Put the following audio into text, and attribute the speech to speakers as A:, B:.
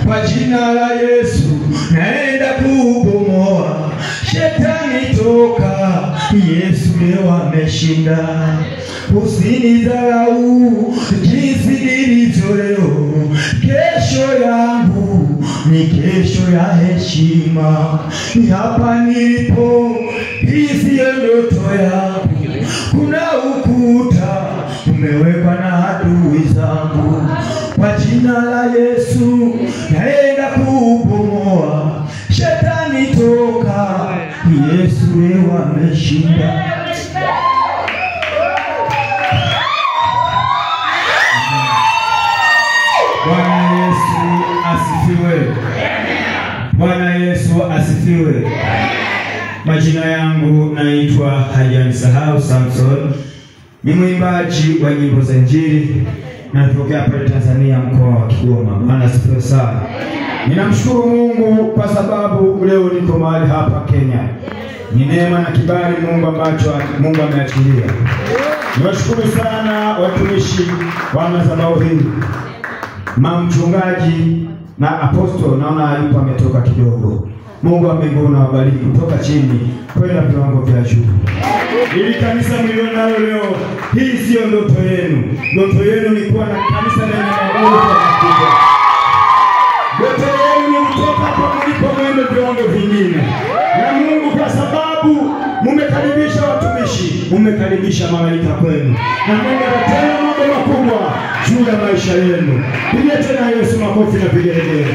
A: Kwa jina la Yesu naenda kubomoa shetani toka. Yesu leo ameshinda. Usinidharau jinsi nilivyo leo. Kesho yangu ni kesho ya heshima. Hapa nilipo hii siyo ndoto yangu. Kuna ukuta umewekwa na adui zangu. Kwa jina la Yesu naenda kubomoa shetani toka. Yesu leo ameshinda. Bwana Yesu asifiwe. Bwana Yesu asifiwe. Majina yangu naitwa Hajanisahau Samson. Ni mwimbaji wa nyimbo za Injili. Natokea pale Tanzania, mkoa wa Kigoma. Bwana asifiwe sana. Ninamshukuru Mungu kwa sababu leo niko mahali hapa Kenya. Ni neema na kibali Mungu ameachilia. Niwashukuru sana watumishi wa madhabahu hii. Mama mchungaji na apostol naona yupo ametoka kidogo. Mungu wa mbinguni awabariki kutoka chini kwenda viwango vya juu. Ili kanisa mlionalo leo, hii sio ndoto yenu. Ndoto yenu ni kuwa na kanisa lenye maono makubwa. Ndoto yenu ni kutoka kwa mlipo mwende viwango vingine. Na Mungu kwa sababu mumekaribisha watumishi, mumekaribisha malaika kwenu. Na Mungu atatenda mambo makubwa juu ya maisha yenu. Pigie tena Yesu makofi na vigelegele.